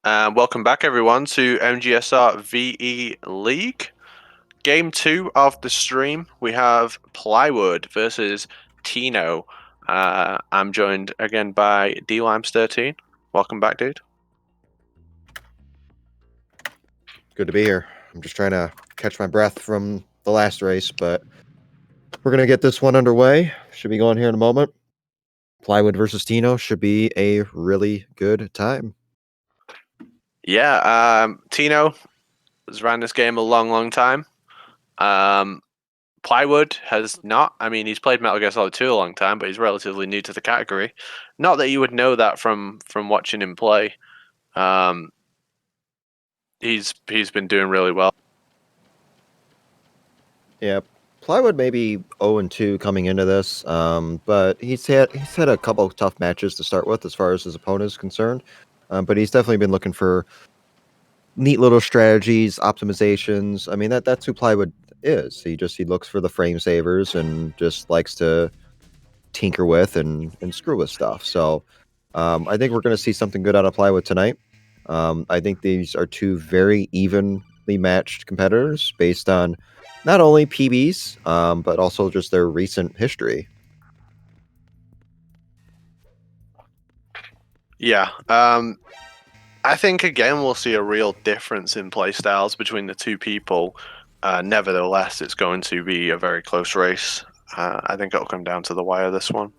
Welcome back, everyone, to MGSR VE League. Game 2 of the stream, we have Plywood versus Tino. I'm joined again by DLimes13. Welcome back, dude. Good to be here. I'm just trying to catch my breath from the last race, but we're going to get this one underway. Should be going here in a moment. Plywood versus Tino should be a really good time. Yeah, Tino has ran this game a long time. Plywood has not. I mean, he's played Metal Gear Solid 2 a long time, but he's relatively new to the category. Not that you would know that from watching him play. He's been doing really well. Yeah, Plywood may be 0-2 coming into this, but he's had a couple of tough matches to start with as far as his opponent is concerned. But he's definitely been looking for neat little strategies, optimizations. I mean, that's who Plywood is. He looks for the frame savers and just likes to tinker with and screw with stuff. So I think we're going to see something good out of Plywood tonight. I think these are two very evenly matched competitors based on not only PBs, but also just their recent history. Yeah. I think, again, we'll see a real difference in playstyles between the two people. Nevertheless, it's going to be a very close race. I think it'll come down to the wire, this one.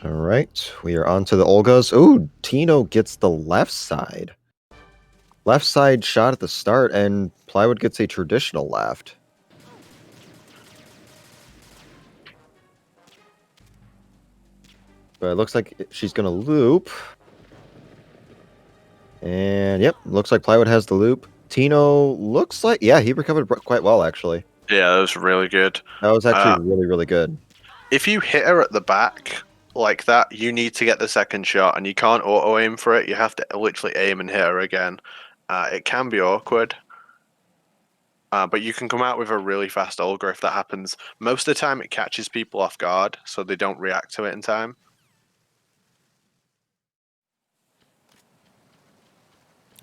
All right, we are on to the Olgas. Ooh, Tino gets the left side. Left side shot at the start, and Plywood gets a traditional left. But it looks like she's going to loop. And, yep, looks like Plywood has the loop. Tino looks like, yeah, he recovered quite well, actually. Yeah, that was really good. That was actually really good. If you hit her at the back like that, you need to get the second shot, and you can't auto-aim for it. You have to literally aim and hit her again. It can be awkward. But you can come out with a really fast Olga if that happens. Most of the time, it catches people off guard, so they don't react to it in time.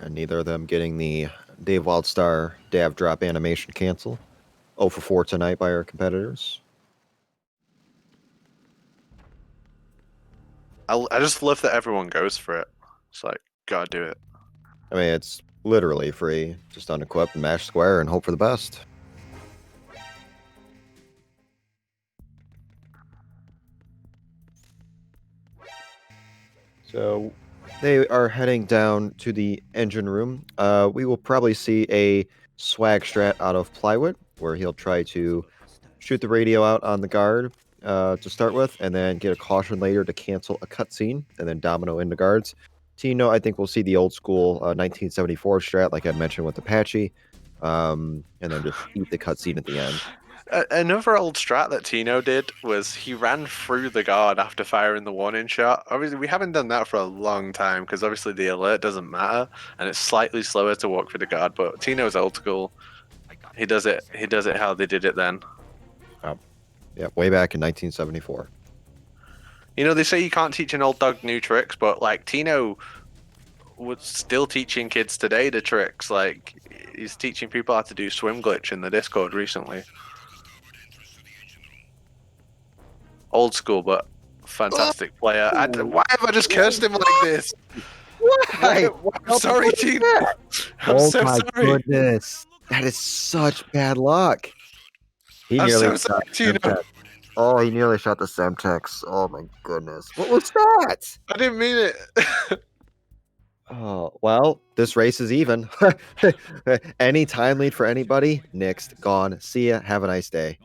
And neither of them getting the Dave Wildstar Dav drop animation cancel. 0 for 4 tonight by our competitors. I just love that everyone goes for it. It's like, gotta do it. I mean, it's literally free. Just unequip and mash square and hope for the best. So they are heading down to the engine room. We will probably see a swag strat out of Plywood, where he'll try to shoot the radio out on the guard to start with, and then get a caution later to cancel a cutscene, and then domino into guards. Tino, I think we'll see the old school 1974 strat, like I mentioned with Apache, and then just eat the cutscene at the end. Another old strat that Tino did was he ran through the guard after firing the warning shot. Obviously, we haven't done that for a long time because obviously the alert doesn't matter, and it's slightly slower to walk through the guard. But Tino's old school. He does it. He does it how they did it then. Yeah, way back in 1974. You know, they say you can't teach an old dog new tricks, but like Tino was still teaching kids today the tricks. Like he's teaching people how to do swim glitch in the Discord recently. Old school, but fantastic player. Why have I just cursed him like this? Why? I'm sorry, Tino. I'm Oh so my sorry. goodness. That is such bad luck. He I'm nearly so sorry, Tino. Oh, he nearly shot the Semtex. Oh my goodness. What was that? I didn't mean it. Oh, well, this race is even. Any time lead for anybody? Nixed. Gone. See ya. Have a nice day.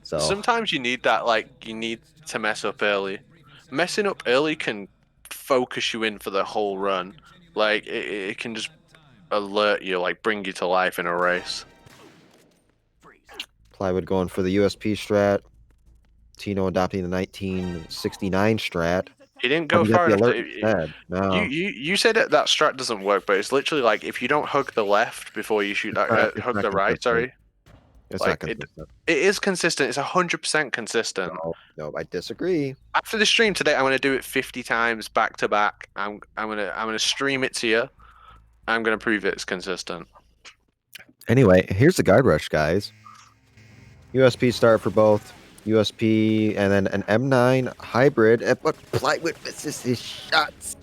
So Sometimes you need that, like, you need to mess up early. Messing up early can focus you in for the whole run. Like, it can just alert you, like, bring you to life in a race. Plywood going for the USP strat. Tino adopting the 1969 strat. He didn't go far enough. No. You said that strat doesn't work, but it's literally like if you don't hug the left before you shoot that, hug the right. Sorry. It's not Like it consistent. it is consistent. It's 100% consistent. No, no, I disagree. After the stream today, I'm gonna do it 50 times back to back. I'm gonna stream it to you. I'm gonna prove it's consistent. Anyway, here's the guard rush, guys. USP start for both. USP and then an M9 hybrid, but Plywood misses his shots.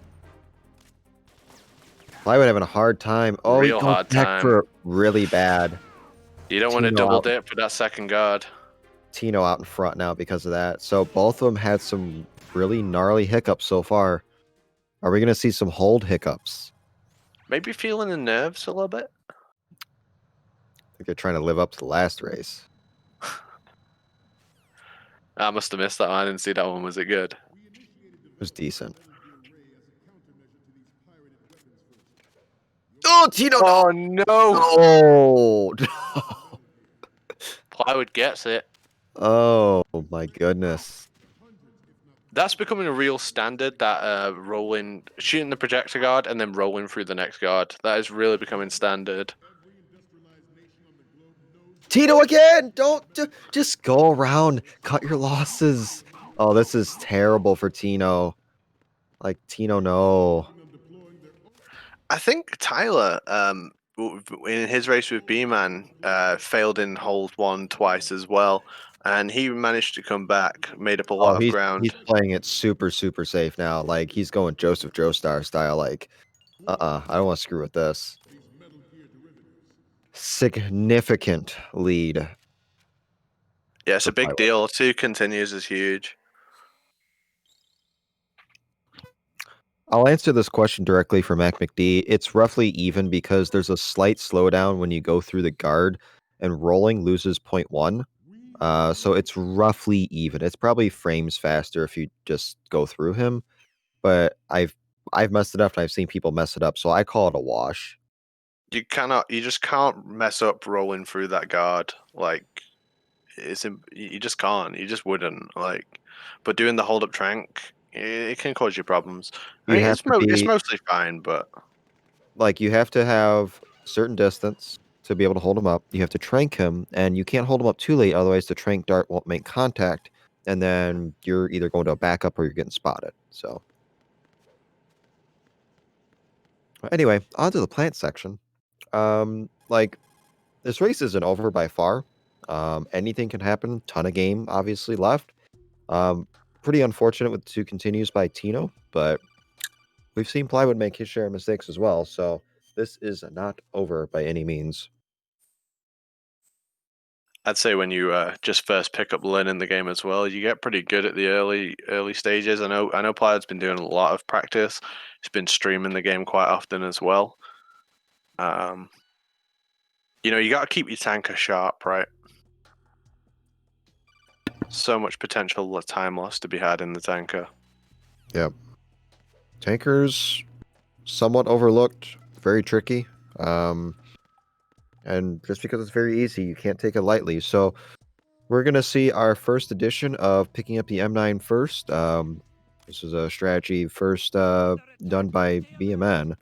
Plywood having a hard time. Oh, he Real goes hard back time. for really bad. You don't want to Tino double out, dip for that second guard. Tino out in front now because of that. So both of them had some really gnarly hiccups so far. Are we going to see some hold hiccups? Maybe feeling the nerves a little bit. I think they're trying to live up to the last race. I must have missed that one. I didn't see that one. Was it good? It was decent. Oh, Tino! Oh no! Oh, Plywood gets it. oh my goodness. That's becoming a real standard. That rolling, shooting the projector guard and then rolling through the next guard. That is really becoming standard. Tino again! Don't just go around, cut your losses. Oh, this is terrible for Tino. Like Tino, no. I think Tyler, in his race with B-Man, failed in hold one twice as well, and he managed to come back, made up a Oh, lot of he's ground. playing it super safe now. Like he's going Joseph Joestar style. Like, I don't want to screw with this. Significant lead. Yeah, it's For a big Plywood. deal. 2 continues is huge. I'll answer this question directly from Mac McD. It's roughly even because there's a slight slowdown when you go through the guard, and rolling loses 0.1. So it's roughly even. It's probably frames faster if you just go through him. But I've messed it up and I've seen people mess it up, so I call it a wash. You just can't mess up rolling through that guard. Like, you just can't. You just wouldn't. Like, but doing the hold up trank, it can cause you problems. I You mean, have to it's be mostly fine, but like you have to have certain distance to be able to hold him up. You have to trank him, and you can't hold him up too late, otherwise the trank dart won't make contact, and then you're either going to a backup or you're getting spotted. So anyway, on to the plant section. Like this race isn't over by far. Anything can happen. Ton of game obviously left. Um, Pretty unfortunate with 2 continues by Tino, but we've seen Plywood make his share of mistakes as well. So this is not over by any means. I'd say when you just first pick up Lin in the game as well, you get pretty good at the early stages. I know Plywood's been doing a lot of practice. He's been streaming the game quite often as well. Um, you got to keep your tanker sharp, right? So much potential time loss to be had in the tanker. Yep. Tankers, somewhat overlooked, very tricky. And just because it's very easy, you can't take it lightly. So we're going to see our first edition of picking up the M9 first. This is a strategy first done by BMN.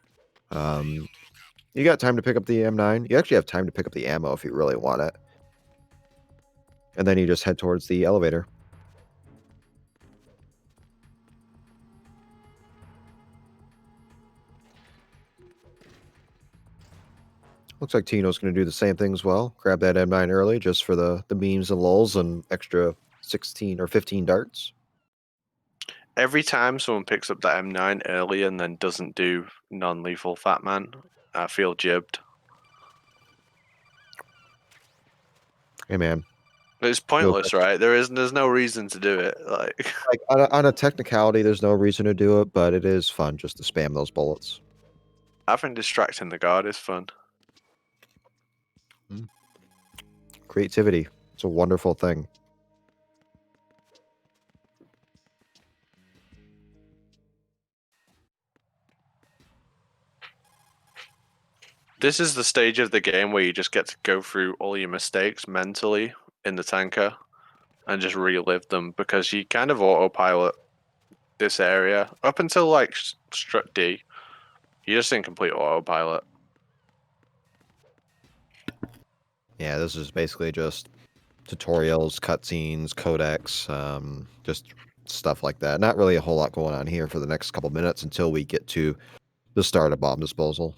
You got time to pick up the M9. You actually have time to pick up the ammo if you really want it. And then you just head towards the elevator. Looks like Tino's going to do the same thing as well. Grab that M9 early just for the memes and lulls and extra 16 or 15 darts. Every time someone picks up that M9 early and then doesn't do non-lethal Fat Man, I feel jibbed. Hey, man. It's pointless, right? There's no reason to do it. Like, Like on a technicality, there's no reason to do it, but it is fun just to spam those bullets. I think distracting the guard is fun. Creativity. It's a wonderful thing. This is the stage of the game where you just get to go through all your mistakes mentally in the tanker and just relive them because you kind of autopilot this area up until like strut D. You're just in complete autopilot. Yeah, this is basically just tutorials, cutscenes, codecs, just stuff like that. Not really a whole lot going on here for the next couple minutes until we get to the start of bomb disposal.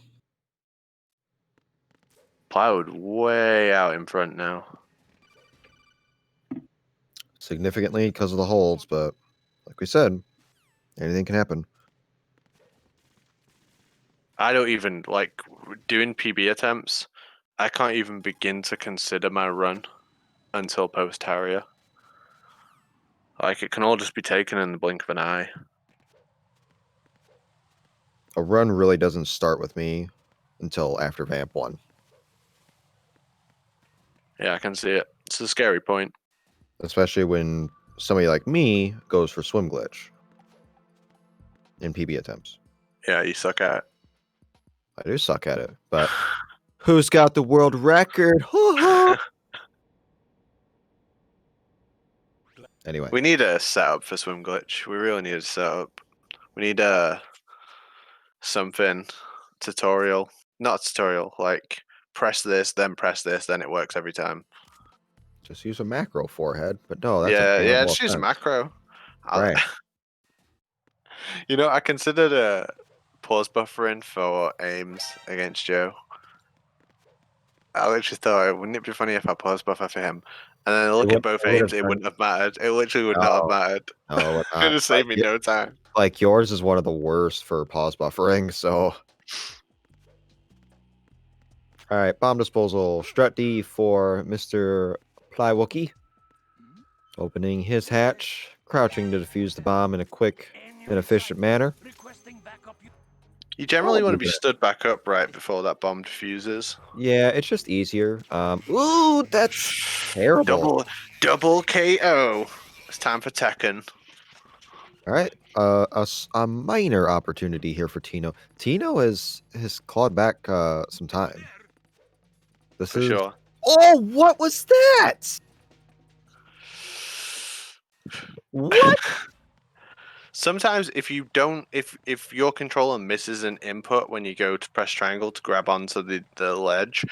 Plywood way out in front now. Significantly because of the holds, but like we said, anything can happen. I don't even like doing PB attempts. I can't even begin to consider my run until post Harrier. Like it can all just be taken in the blink of an eye. A run really doesn't start with me until after Vamp 1. Yeah, I can see it. It's a scary point. Especially when somebody like me goes for swim glitch in PB attempts. Yeah, you suck at I do suck at it, it. but who's got the world record? Anyway, We need a setup for swim glitch. We really need a setup. We need something tutorial. Not a tutorial, like press this, then it works every time. just use a macro forehead, but no, that's a Yeah, horrible just use a offense. macro. Right. I considered pause buffering for aims against Joe. I literally thought, wouldn't it be funny if I pause buffer for him? And then I look at both It would aims, have it been wouldn't have mattered. It literally would not have no, mattered. no, it would It would not. have saved me no time. Like yours is one of the worst for pause buffering, so all right, bomb disposal. Strut D for Mr. Plywookie. Opening his hatch, crouching to defuse the bomb in a quick and efficient manner. You generally want to be stood back up right before that bomb defuses. Yeah, it's just easier. Ooh, that's terrible. Double KO. It's time for Tekken. All right, a minor opportunity here for Tino. Tino has clawed back some time. This For is sure. oh, what was that? What? Sometimes if you don't if your controller misses an input when you go to press triangle to grab onto the ledge,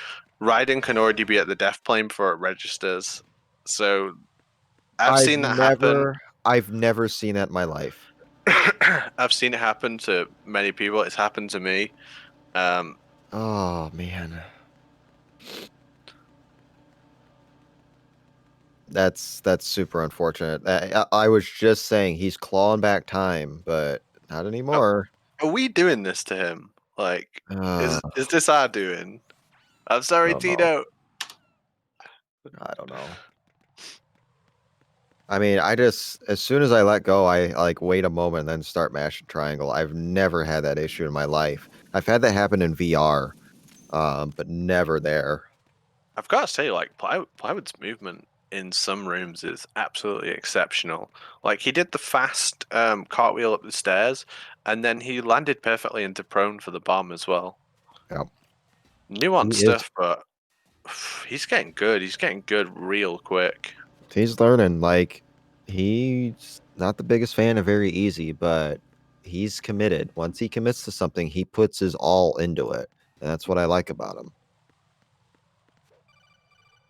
Raiden can already be at the death plane before it registers. So I've seen that happen. I've never seen that in my life. I've seen it happen to many people. It's happened to me. Oh man. That's super unfortunate. I was just saying he's clawing back time, but not are, anymore. are we doing this to him? Like, Uh, is this our doing? I'm I sorry, don't know. Tito. I don't know. I mean, I just as soon as I let go, I like wait a moment and then start mashing triangle. I've never had that issue in my life. I've had that happen in VR, but never there. I've got to say, like Plywood's movement in some rooms is absolutely exceptional. Like he did the fast cartwheel up the stairs, and then he landed perfectly into prone for the bomb as well. Yeah. Nuanced He is stuff, but he's getting good. He's getting good real quick. he's learning. Like he's not the biggest fan of very easy, but he's committed. Once he commits to something, he puts his all into it. And that's what I like about him.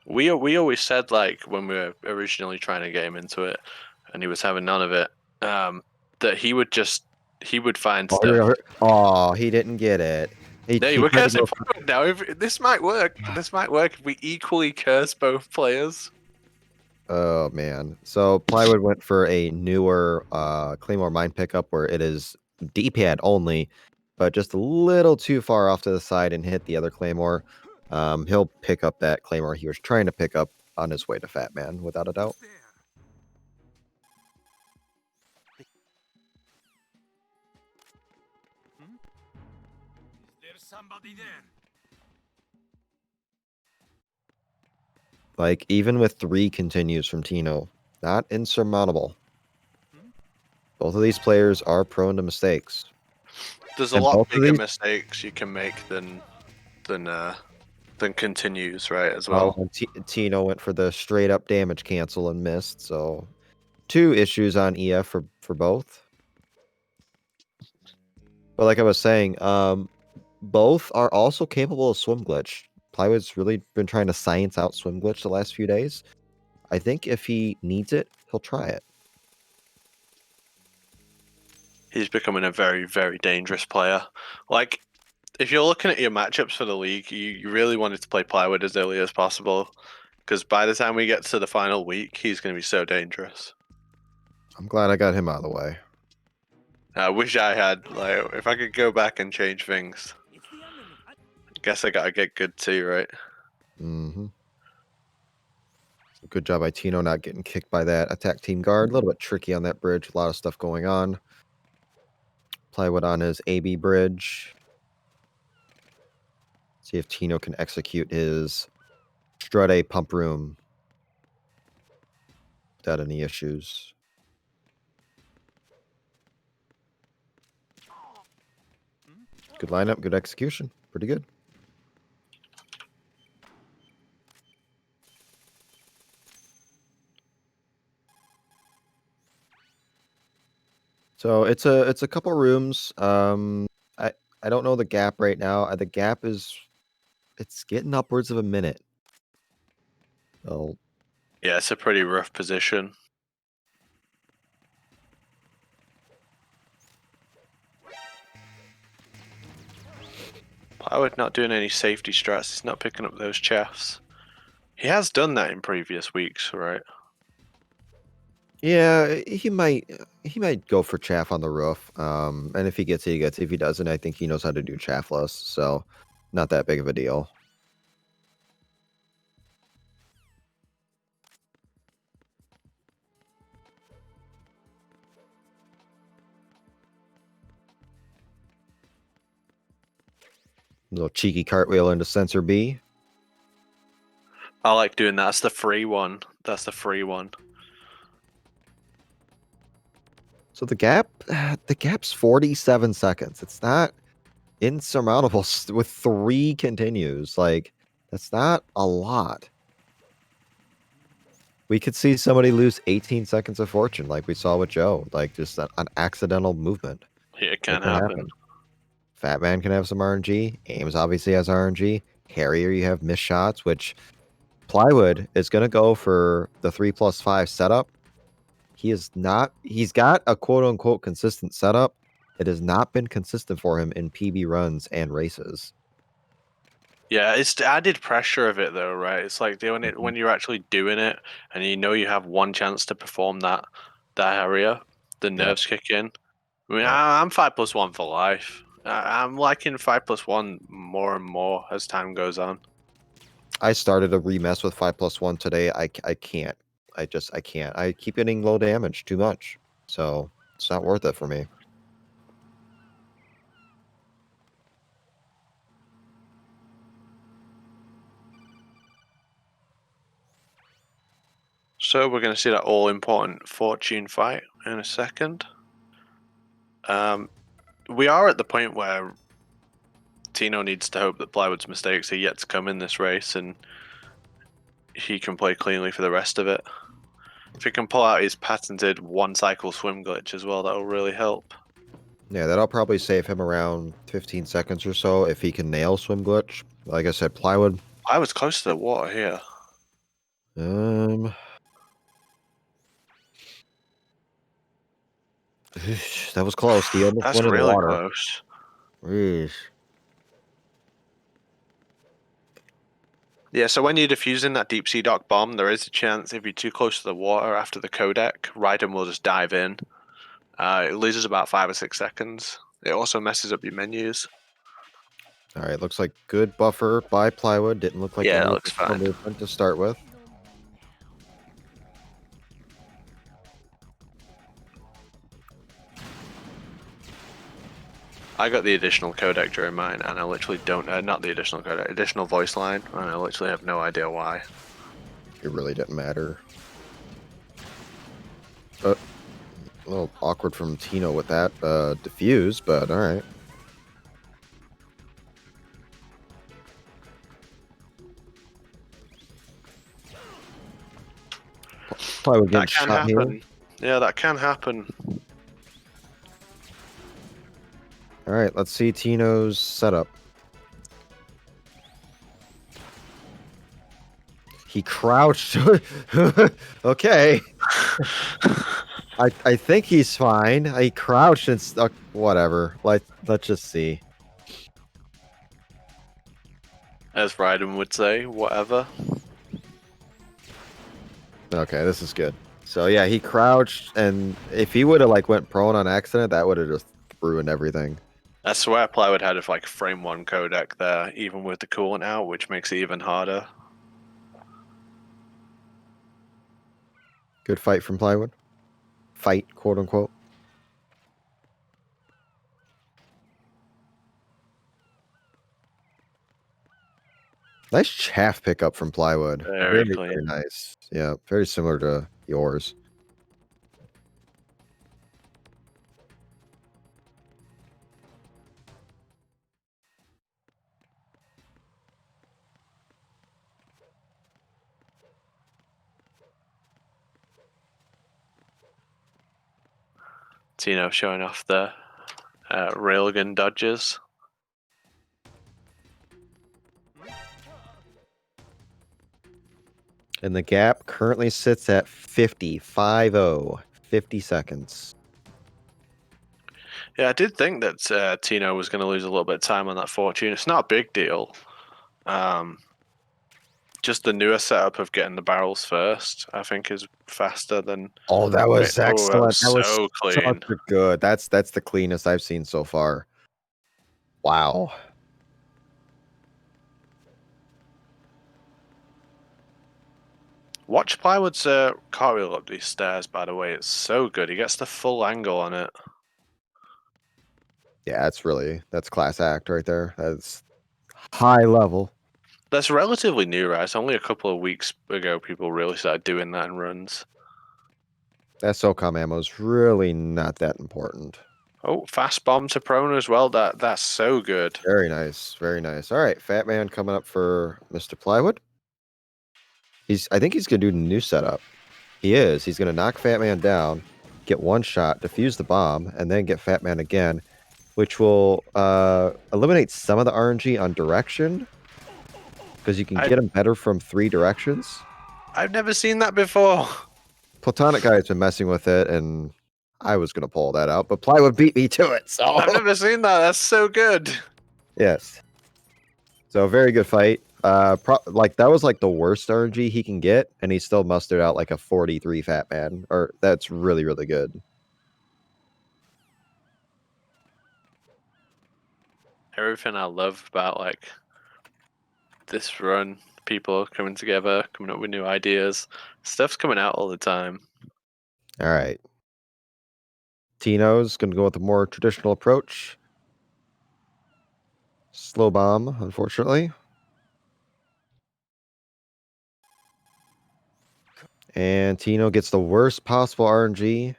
We always said like when we were originally trying to get him into it, and he was having none of it, that he would find stuff. Oh, he didn't get it. No, He we're tried to cursing go. forward now. This might work. This might work if we equally curse both players. Oh man. So Plywood went for a newer Claymore mine pickup where it is D-pad only, but just a little too far off to the side and hit the other Claymore. He'll pick up that Claymore he was trying to pick up on his way to Fat Man, without a doubt. Somebody there. Like, even with 3 continues from Tino, not insurmountable. Both of these players are prone to mistakes. There's a And lot both of bigger these mistakes you can make than continues, right? As well, well. Tino went for the straight up damage cancel and missed, so 2 issues on EF for both. But like I was saying, both are also capable of swim glitch. Plywood's really been trying to science out Swim Glitch the last few days. I think if he needs it, he'll try it. He's becoming a very, very dangerous player. Like, if you're looking at your matchups for the league, you really wanted to play Plywood as early as possible, because by the time we get to the final week, he's going to be so dangerous. I'm glad I got him out of the way. I wish I had, like, if I could go back and change things. Guess I gotta get good too, right? Mm-hmm. Good job by Tino not getting kicked by that attack team guard. A little bit tricky on that bridge. A lot of stuff going on. Plywood on his AB bridge. See if Tino can execute his Strut pump room without any issues. Good lineup, good execution. Pretty good. So it's a couple rooms. I don't know the gap right now. The gap it's getting upwards of a minute. Oh, Yeah, it's a pretty rough position. Plywood not doing any safety strats. He's not picking up those chaffs. He has done that in previous weeks, right? yeah, he might go for chaff on the roof. And if he gets it, he gets it. If he doesn't, I think he knows how to do chaffless. So not that big of a deal. Little cheeky cartwheel into sensor B. I like doing that. That's the free one. That's the free one. So the gap's 47 seconds. It's not insurmountable with 3 continues. Like, that's not a lot. We could see somebody lose 18 seconds of fortune like we saw with Joe. Like, just an accidental movement. Yeah, it That can happen. Fat Man can have some RNG. Ames obviously has RNG. Harrier, you have missed shots, which Plywood is going to go for the 3+5 setup. He's got a quote unquote consistent setup. It has not been consistent for him in PB runs and races. Yeah, it's the added pressure of it though, right? It's like doing it when you're actually doing it and you know you have one chance to perform that area, the nerves kick in. I mean, Yep. I'm 5+1 for life. I'm liking 5+1 more and more as time goes on. I started a remess with 5+1 today. I can't. I can't. I keep getting low damage too much. So it's not worth it for me. So we're going to see that all-important fortune fight in a second. We are at the point where Tino needs to hope that Plywood's mistakes are yet to come in this race and he can play cleanly for the rest of it. If he can pull out his patented one-cycle swim glitch as well, that'll really help. Yeah, that'll probably save him around 15 seconds or so if he can nail swim glitch. Like I said, Plywood. I was close to the water here. That was close. He almost That's went in the really water. close. Eesh. Yeah, so when you're defusing that deep sea dock bomb, there is a chance if you're too close to the water after the codec, Raiden will just dive in. It loses about 5 or 6 seconds. It also messes up your menus. All right, looks like good buffer by Plywood. Didn't look like Yeah, any it looks fine. movement to start with. I got the additional codec during mine, and I literally don't. Not the additional codec, additional voice line, and I literally have no idea why. It really didn't matter. A little awkward from Tino with that diffuse, but all right. Plywood getting That can shot here. happen. Yeah, that can happen. All right, let's see Tino's setup. He crouched. Okay. I think he's fine. He crouched and stuck. Whatever. Let's just see. As Ryden would say, whatever. Okay, this is good. So yeah, he crouched, and if he would have like went prone on accident, that would have just ruined everything. I swear Plywood had a like frame 1 codec there, even with the coolant out, which makes it even harder. Good fight from Plywood. Fight, quote unquote. Nice chaff pickup from Plywood. Very Very, clean. very nice. Yeah, very similar to yours. Tino showing off the railgun dodges. And the gap currently sits at 50, 50 seconds. Yeah, I did think that Tino was going to lose a little bit of time on that fortune. It's not a big deal. Just the newer setup of getting the barrels first, I think, is faster than. Oh, that was Oh, that excellent. was That was so such clean. a good. That's the cleanest I've seen so far. Wow. Watch Plywood's cartwheel up these stairs, by the way. It's so good. He gets the full angle on it. Yeah, that's class act right there. That's high level. That's relatively new, right? It's only a couple of weeks ago people really started doing that in runs. That SOCOM ammo is really not that important. Oh, fast bomb to prone as well. That's so good. Very nice. Very nice. All right, Fat Man coming up for Mr. Plywood. I think he's gonna do the new setup. He is. He's gonna knock Fat Man down, get one shot, defuse the bomb, and then get Fat Man again, which will eliminate some of the RNG on direction because you can get him better from 3 directions. I've never seen that before. Platonic Guy has been messing with it, and I was gonna pull that out, but Plywood beat me to it. So I've never seen that. That's so good. yes. So very good fight. Like that was like the worst RNG he can get, and he still mustered out like a 43 Fat Man. Or that's really, really good. Everything I love about like this run, people coming together, coming up with new ideas. Stuff's coming out all the time. All right. Tino's gonna go with a more traditional approach. Slow bomb, unfortunately. And Tino gets the worst possible RNG.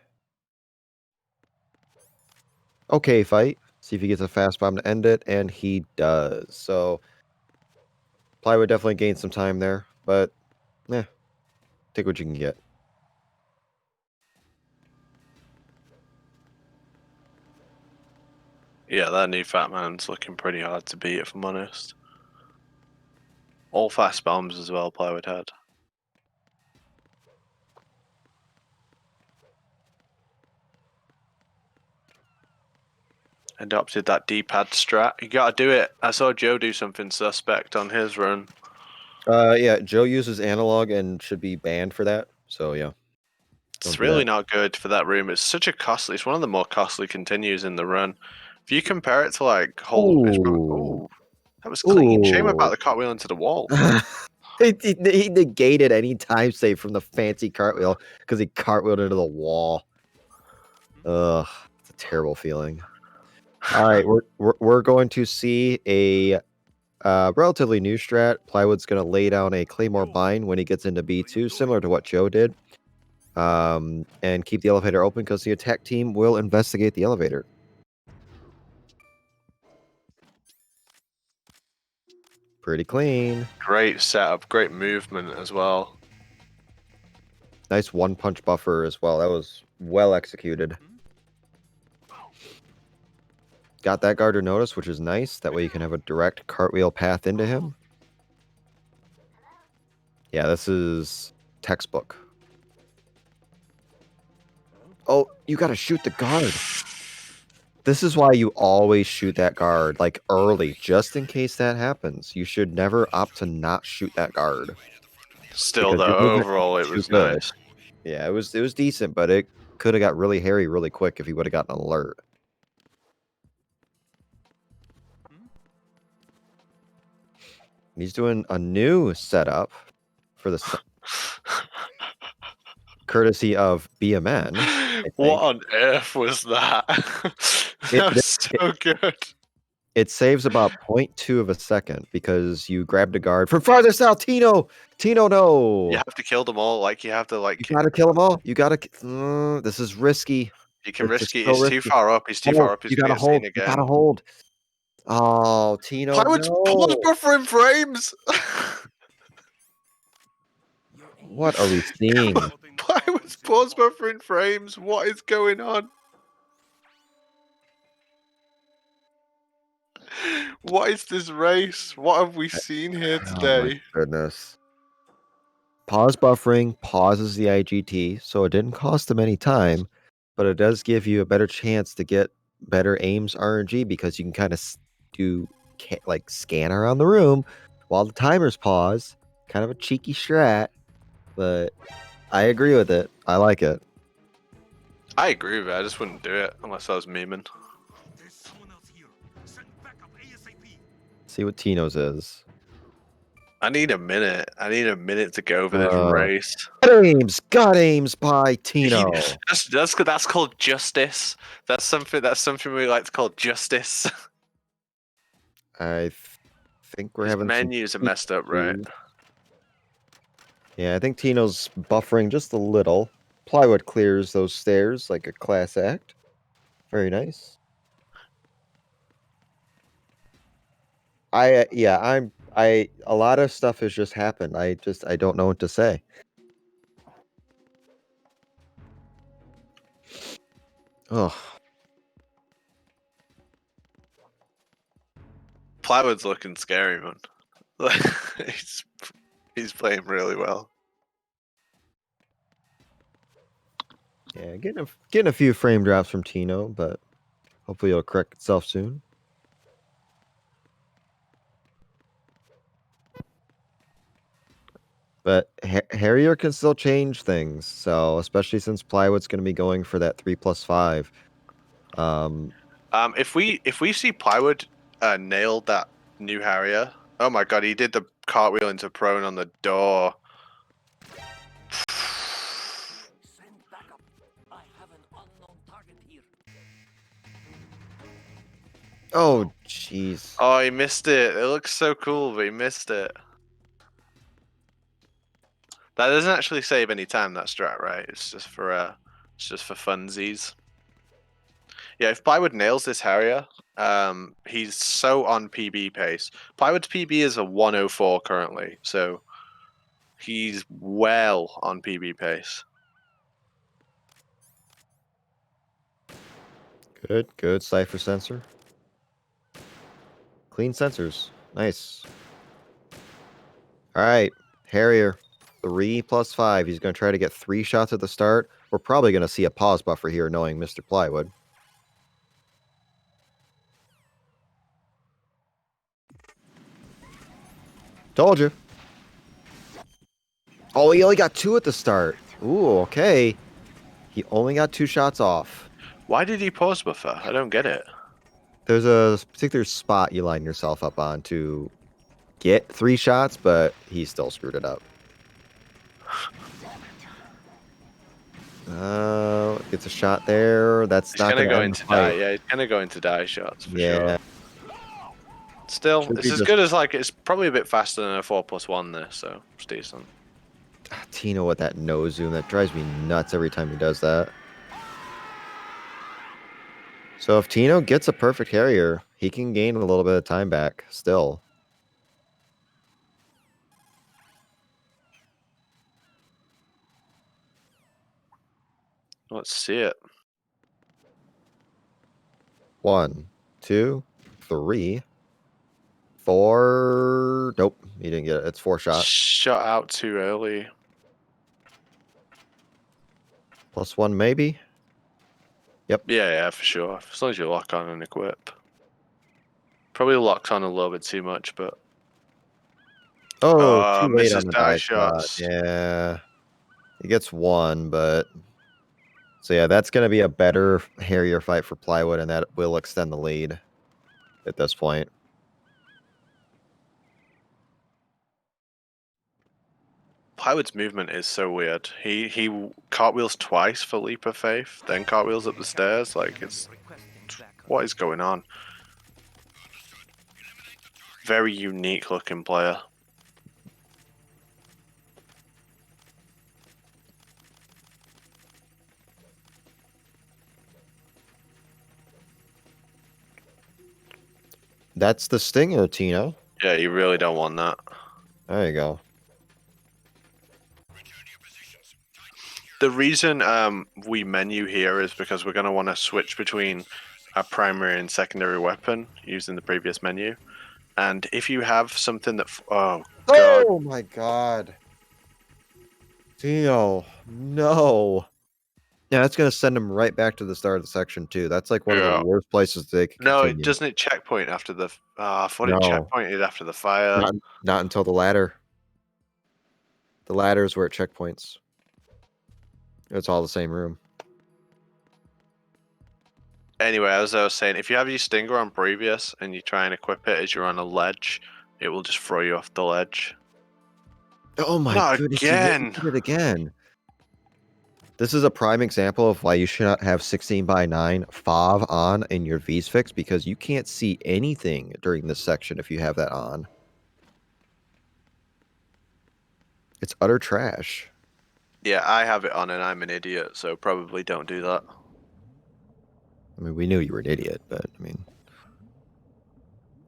Okay, fight. See if he gets a fast bomb to end it, and he does. So Plywood definitely gained some time there, but take what you can get. Yeah, that new Fat Man's looking pretty hard to beat, if I'm honest. All fast bombs as well, Plywood had. Adopted that D-pad strat. You gotta do it. I saw Joe do something suspect on his run. Yeah, Joe uses analog and should be banned for that. So yeah. Don't It's do really that. not good for that room. It's such a costly. It's one of the more costly continues in the run. If you compare it to like whole, it's probably, Ooh. oh, that was clean. Shame about Ooh. the cartwheel into the wall. He negated any time save from the fancy cartwheel because he cartwheeled into the wall. Ugh, it's a terrible feeling. All right, we're going to see a relatively new strat. Plywood's going to lay down a Claymore bind when he gets into B2, similar to what Joe did, and keep the elevator open because the attack team will investigate the elevator. Pretty clean. Great setup, great movement as well. Nice one-punch buffer as well. That was well executed. Got that guard to notice, which is nice. That way you can have a direct cartwheel path into him. Yeah, this is textbook. Oh, you gotta shoot the guard. This is why you always shoot that guard, like, early, just in case that happens. You should never opt to not shoot that guard. Still, Because your though, movement overall, isn't it too was good. nice. Yeah, it was decent, but it could have got really hairy really quick if he would have gotten an alert. He's doing a new setup for the courtesy of BMN, I What think. on earth was that? It, That was so good. it saves about 0.2 of a second because you grabbed a guard from farthest out. Tino, You no. have to kill them all. Like you have to You like. gotta kill them all. You gotta. This is risky. You can This is risk it. so He's too risky. far up. He's too Hold. far up. He's You gonna gotta get seen hold. You again. gotta hold. Oh, Tino, Plywood's pause no. buffering frames. What are we seeing? Plywood's pause buffering frames. What is going on? What is this race? What have we seen here Oh my today? goodness. Pause buffering pauses the IGT, so it didn't cost them any time, but it does give you a better chance to get better aims RNG because you can kind of do like scan around the room while the timers pause. Kind of a cheeky strat, but I agree with it. I like it. I agree with it. I just wouldn't do it unless I was memeing. See what Tino's is. I need a minute. I need a minute to go over this race. God aims by Tino. That's called justice. That's something we like to call justice. I think we're His having some menus are messed up, right? issues. Yeah, I think Tino's buffering just a little. Plywood clears those stairs like a class act. Very nice. A lot of stuff has just happened. I don't know what to say. Oh, Plywood's looking scary, man. he's he's playing really well. yeah, getting a few frame drops from Tino, but hopefully it'll correct itself soon. But Harrier can still change things, so especially since Plywood's going to be going for that 3+5. If we see Plywood nailed that new Harrier, oh my god, he did the cartwheel into prone on the door. Oh, jeez. Oh, he missed it. It looks so cool, but he missed it. That doesn't actually save any time, that strat, right? It's just for funsies. Yeah, if Plywood nails this Harrier, he's so on PB pace. Plywood's PB is a 104 currently, so he's well on PB pace. Good. Cipher sensor. Clean sensors. Nice. All right, Harrier. 3+5. He's going to try to get 3 shots at the start. We're probably going to see a pause buffer here, knowing Mr. Plywood. Told you. Oh, he only got 2 at the start. Ooh, okay. He only got 2 shots off. Why did he pause buffer? I don't get it. There's a particular spot you line yourself up on to get 3 shots, but he still screwed it up. Gets a shot there. That's He's not gonna going to go end the into die. fight. Yeah, he's gonna go into die shots for Yeah. sure. Still, Should it's be as just- good as like it's probably a bit faster than a 4+1 there, so it's decent. Tino with that nose zoom, that drives me nuts every time he does that. So if Tino gets a perfect Harrier, he can gain a little bit of time back still. Let's see it. 1, 2, 3, 4. Nope, he didn't get it. It's 4 shot. Shot out too early. +1 maybe. Yep. Yeah, for sure. As long as you lock on and equip. Probably locked on a little bit too much, but Oh, too late on misses the die die shot. shots. Yeah. He gets 1, but so yeah, that's going to be a better, hairier fight for Plywood, and that will extend the lead at this point. Plywood's movement is so weird. He cartwheels twice for leap of faith, then cartwheels up the stairs. Like it's what is going on? Very unique looking player. That's the stinger, Tino. Yeah, you really don't want that. There you go. The reason we menu here is because we're going to want to switch between a primary and secondary weapon using the previous menu. And if you have something that... Oh, God. Oh, my God. Tino, no. Yeah, that's going to send him right back to the start of the section, too. That's like one of the Yeah. worst places they could No, continue. doesn't it checkpoint after the... I thought it No. checkpointed after the fire. Not until the ladder. The ladder is where it checkpoints. It's all the same room. Anyway, as I was saying, if you have your stinger on previous and you try and equip it as you're on a ledge, it will just throw you off the ledge. Oh my Not goodness, again! he did it again. This is a prime example of why you should not have 16:9 FOV on in your V's fix, because you can't see anything during this section if you have that on. It's utter trash. Yeah, I have it on and I'm an idiot, so probably don't do that. I mean, we knew you were an idiot, but I mean...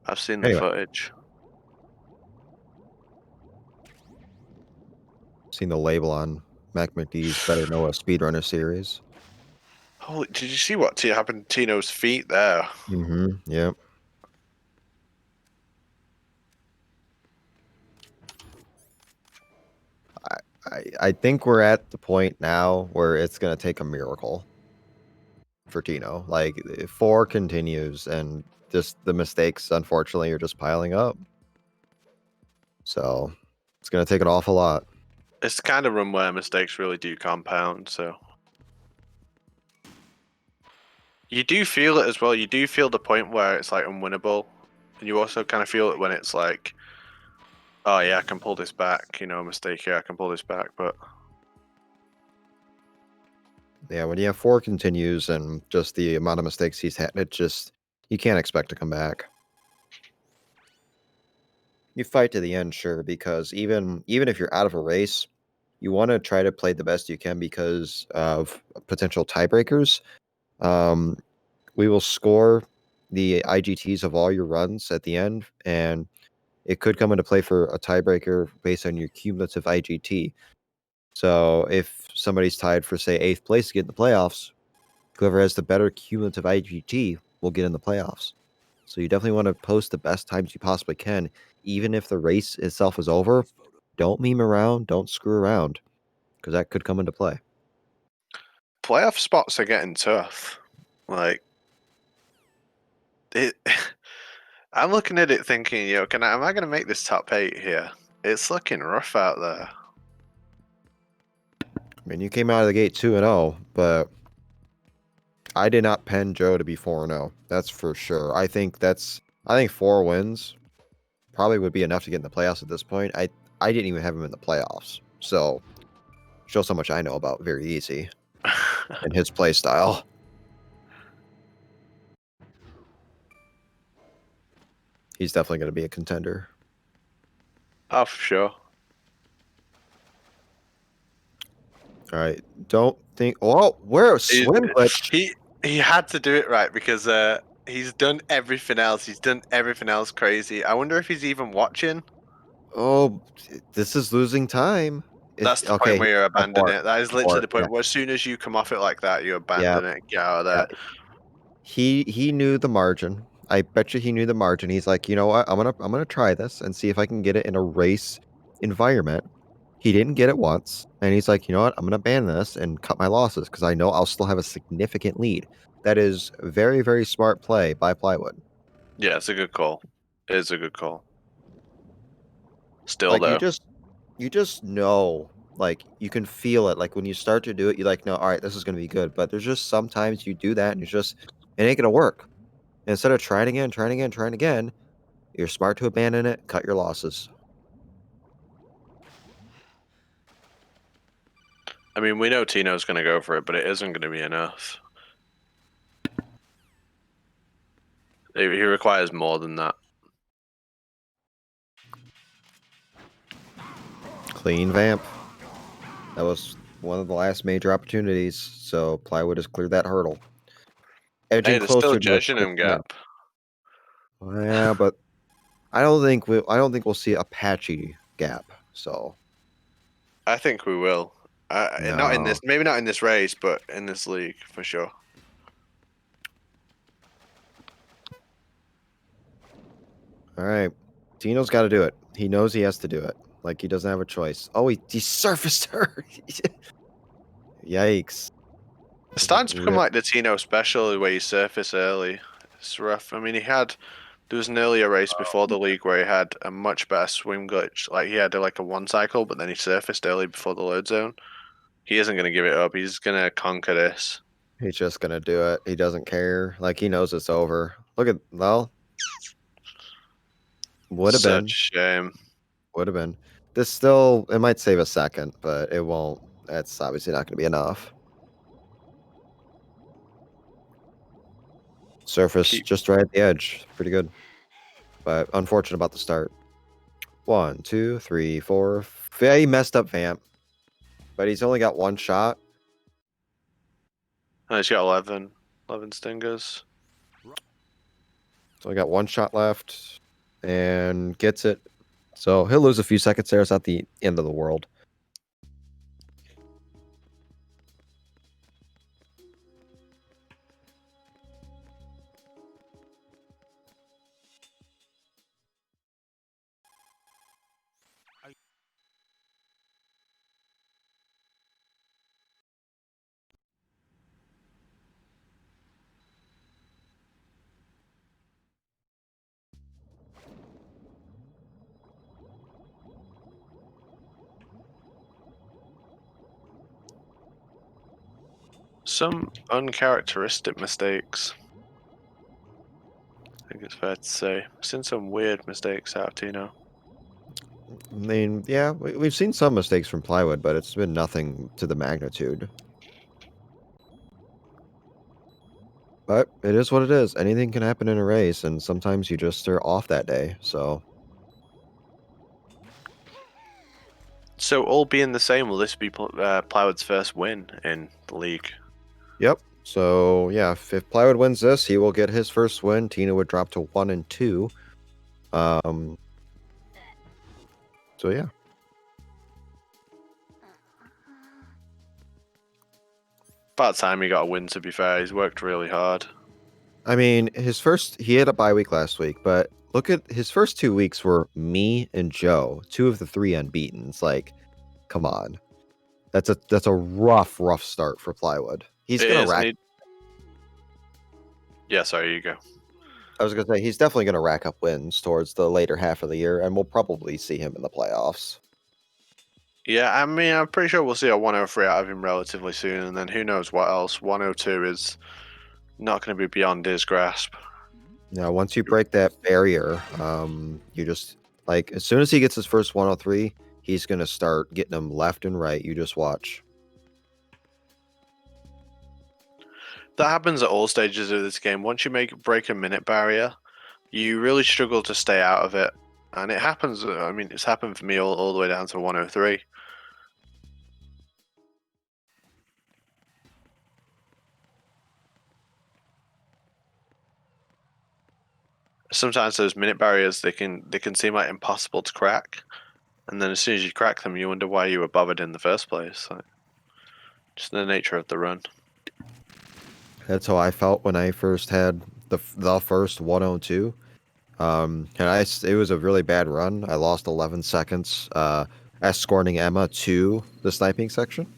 I've seen the Anyway. footage. Seen the label on Mac McDee's Better Know a Speedrunner series. Holy, did you see what happened to Tino's feet there? Mm-hmm, yep. I think we're at the point now where it's going to take a miracle for Tino. Like, if 4 continues and just the mistakes, unfortunately, are just piling up. So it's going to take an awful lot. It's the kind of run where mistakes really do compound, so. You do feel it as well. You do feel the point where it's like unwinnable. And you also kind of feel it when it's like, oh yeah, I can pull this back, you know, mistake here, I can pull this back, but Yeah, when you have 4 continues and just the amount of mistakes he's had, it just, you can't expect to come back. You fight to the end, sure, because even if you're out of a race, you want to try to play the best you can because of potential tiebreakers. We will score the IGTs of all your runs at the end, and it could come into play for a tiebreaker based on your cumulative IGT. So if somebody's tied for, say, 8th place to get in the playoffs, whoever has the better cumulative IGT will get in the playoffs. So you definitely want to post the best times you possibly can, even if the race itself is over. Don't meme around, don't screw around, because that could come into play. playoff spots are getting tough. Like, it. I'm looking at it thinking, yo, am I going to make this top 8 here? It's looking rough out there. I mean, you came out of the gate 2-0, but I did not pen Joe to be 4-0. That's for sure. I think 4 wins probably would be enough to get in the playoffs at this point. I didn't even have him in the playoffs. So shows how much I know about Very Easy and his play style. He's definitely going to be a contender. Oh, for sure. All right. Don't think. Oh, where a swim glitch. He had to do it right because he's done everything else. He's done everything else crazy. I wonder if he's even watching. Oh, this is losing time. That's the point Okay. where you abandon it. That is literally the point Yeah. where as soon as you come off it like that, you Yeah. abandon it. Get out of there. He knew the margin. I bet you he knew the margin. He's like, you know what? I'm gonna try this and see if I can get it in a race environment. He didn't get it once, and he's like, you know what? I'm gonna ban this and cut my losses because I know I'll still have a significant lead. That is very, very smart play by Plywood. Yeah, it's a good call. It is a good call. Still Like though, you just know, like you can feel it. Like when you start to do it, you like know, all right, this is gonna be good. But there's just sometimes you do that and it's just it ain't gonna work. And instead of trying again, trying again, trying again, you're smart to abandon it, cut your losses. I mean, we know Tino's going to go for it, but it isn't going to be enough. He requires more than that. Clean vamp. That was one of the last major opportunities, so Plywood has cleared that hurdle. Hey, Edging there's still a closer to a quick Judging win. gap. Yeah, but I don't think we'll see a patchy gap. So I think we will. Not in this, no. maybe not in this race, but in this league for sure. All right. Tino's got to do it. He knows he has to do it. Like he doesn't have a choice. Oh, he surfaced her. Yikes. It's starting to become Rip. like the Tino special where you surface early. It's rough. I mean, there was an earlier race before the league where he had a much better swim glitch. Like he had like a one cycle, but then he surfaced early before the load zone. He isn't going to give it up. He's going to conquer this. He's just gonna do it. He doesn't care. Like he knows it's over. Look at well, would have Such been. a shame. Would have been. This still it might save a second, but it won't. That's obviously not gonna be enough. Surface Keep. just right at the edge. Pretty good. But unfortunate about the start. 1, 2, 3, 4. Yeah, he messed up Vamp. But he's only got one shot. Oh, he's got 11 stingers. So he got one shot left and gets it. So he'll lose a few seconds there. It's not the end of the world. Some uncharacteristic mistakes. I think it's fair to say. I've seen some weird mistakes out of Tino. I mean, yeah, we've seen some mistakes from Plywood, but it's been nothing to the magnitude. But it is what it is. Anything can happen in a race, and sometimes you just are off that day. So, So, all being the same, will this be Plywood's first win in the league? yep. So, yeah, if Plywood wins this, he will get his first win. Tina would drop to 1 and 2. Um, so, yeah. About time he got a win, to be fair. He's worked really hard. I mean, he had a bye week last week, but look at his first 2 weeks were me and Joe, two of the three unbeatens. Like, come on. That's a rough start for Plywood. He's It gonna is, and rack. he... Yeah, sorry, you go. I was gonna say he's definitely gonna rack up wins towards the later half of the year, and we'll probably see him in the playoffs. Yeah, I mean, I'm pretty sure we'll see a 103 out of him relatively soon, and then who knows what else. 102 is not going to be beyond his grasp. Now, once you break that barrier, you just like as soon as he gets his first 103, he's gonna start getting them left and right. You just watch. That happens at all stages of this game. Once you break a minute barrier, you really struggle to stay out of it. And it happens, I mean, it's happened for me all the way down to 103. Sometimes those minute barriers they can seem like impossible to crack, and then as soon as you crack them, you wonder why you were bothered in the first place. Like, just the nature of the run. That's how I felt when I first had the first 102. It was a really bad run. I lost 11 seconds, escorting Emma to the sniping section.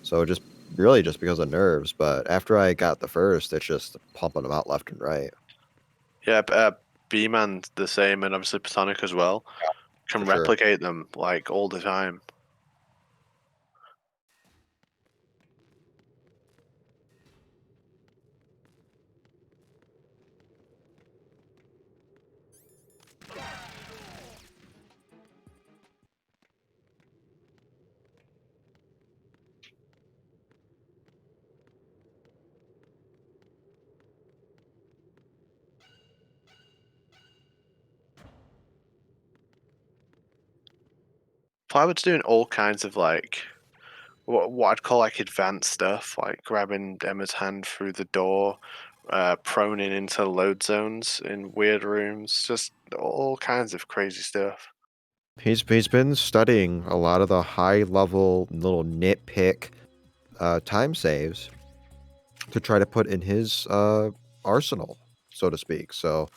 So just really just because of nerves. But after I got the first, it's just pumping them out left and right. Yeah, B-Man's the same, and obviously Platonic as well. Can For sure. replicate them like all the time. Plywood's doing all kinds of like what I'd call like advanced stuff, like grabbing Emma's hand through the door, proning into load zones in weird rooms, just all kinds of crazy stuff. He's been studying a lot of the high level little nitpick time saves to try to put in his arsenal, so to speak. So,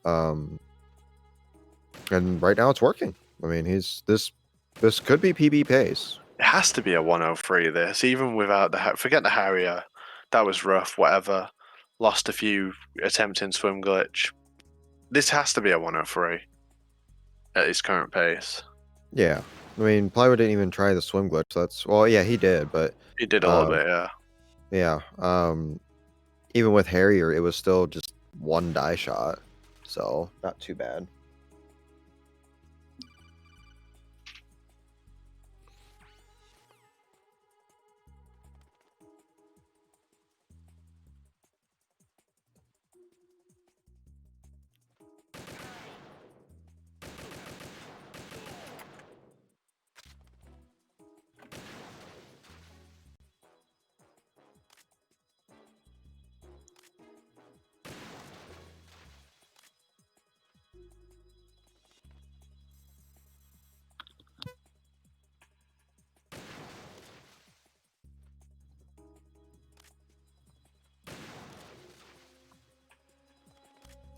um, and right now it's working. I mean, this could be PB pace. It has to be a 103. This, even without forget the Harrier, that was rough. Whatever, lost a few attempting swim glitch. This has to be a 103 at his current pace. Yeah, I mean, Plywood didn't even try the swim glitch. That's well, yeah, he did, but He did a little um, bit, yeah. yeah, even with Harrier, it was still just one die shot, so not too bad.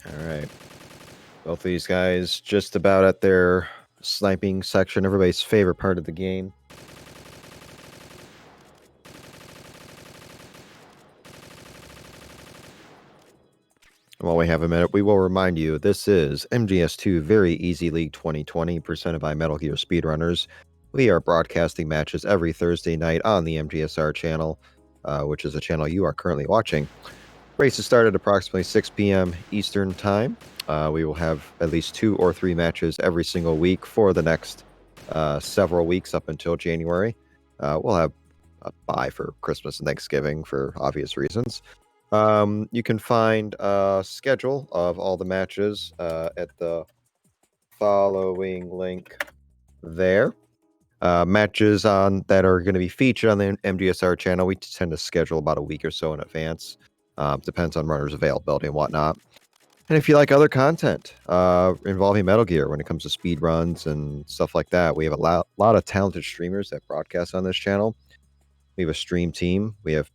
All right. Both of these guys just about at their sniping section, everybody's favorite part of the game. While we have a minute, we will remind you this is MGS2 Very Easy League 2020, presented by Metal Gear Speedrunners. We are broadcasting matches every Thursday night on the MGSR channel, which is a channel you are currently watching. Races start at approximately 6 p.m. Eastern Time. We will have at least 2 or 3 matches every single week for the next several weeks up until January. We'll have a bye for Christmas and Thanksgiving for obvious reasons. You can find a schedule of all the matches at the following link there. Matches on that are going to be featured on the MGSR channel. We tend to schedule about a week or so in advance. Depends on runners' availability and whatnot. And if you like other content involving Metal Gear when it comes to speed runs and stuff like that, we have a lot of talented streamers that broadcast on this channel. We have a stream team. We have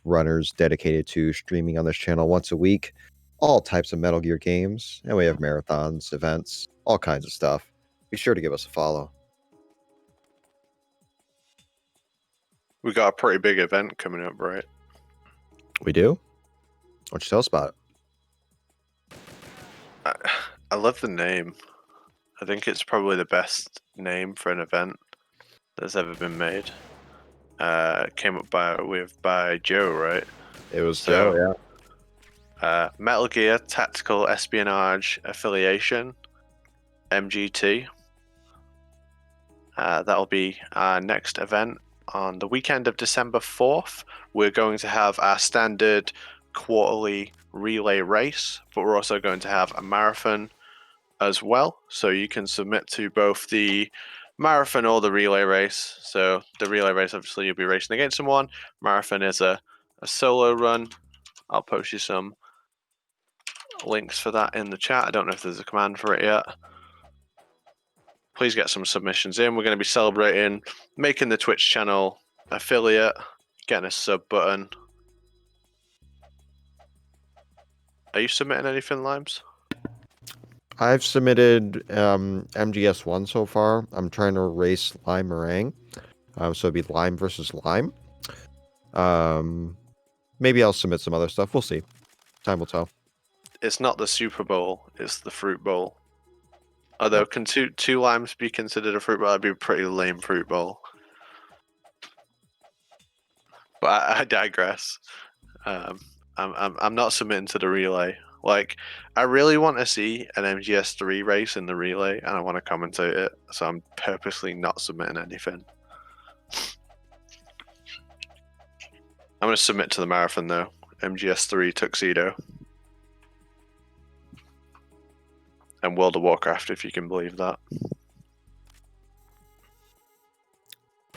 runners dedicated to streaming on this channel once a week, all types of Metal Gear games. And we have marathons, events, all kinds of stuff. Be sure to give us a follow. We got a pretty big event coming up, right? We do? Why don't you tell us about it? I love the name. I think it's probably the best name for an event that's ever been made. Came up by Joe, right? It was So, Joe, yeah. Metal Gear Tactical Espionage Affiliation, MGT. That'll be our next event on the weekend of December 4th. We're going to have our standard quarterly relay race, but we're also going to have a marathon as well. So you can submit to both the marathon or the relay race. So the relay race, obviously, you'll be racing against someone. Marathon is a solo run. I'll post you some links for that in the chat. I don't know if there's a command for it yet. Please get some submissions in. We're going to be celebrating making the Twitch channel affiliate, getting a sub button, Are you submitting anything, Limes? I've submitted MGS1 so far. I'm trying to race Lime Meringue. So it'd be Lime versus Lime. Maybe I'll submit some other stuff. We'll see. Time will tell. It's not the Super Bowl, it's the Fruit Bowl. Although, can two limes be considered a fruit bowl? That'd be a pretty lame fruit bowl. But I digress. I'm not submitting to the relay. Like, I really want to see an MGS3 race in the relay, and I want to commentate it. So I'm purposely not submitting anything. I'm gonna submit to the marathon though. MGS3 tuxedo. And World of Warcraft, if you can believe that.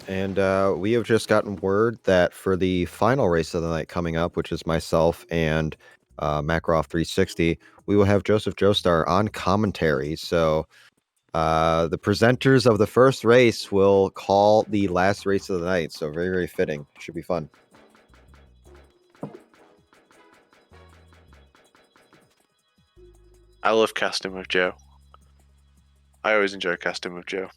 And we have just gotten word that for the final race of the night coming up, which is myself and Makarov 360, we will have Joseph Joestar on commentary. So the presenters of the first race will call the last race of the night. So very, very fitting. Should be fun. I love casting with Joe. I always enjoy casting with Joe.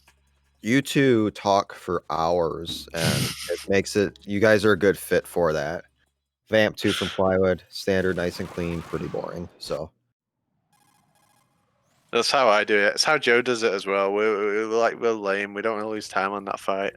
You two talk for hours, and it makes it. You guys are a good fit for that. Vamp 2 from Plywood, standard, nice and clean, pretty boring. So That's how I do it. It's how Joe does it as well. We're lame. We don't want to lose time on that fight.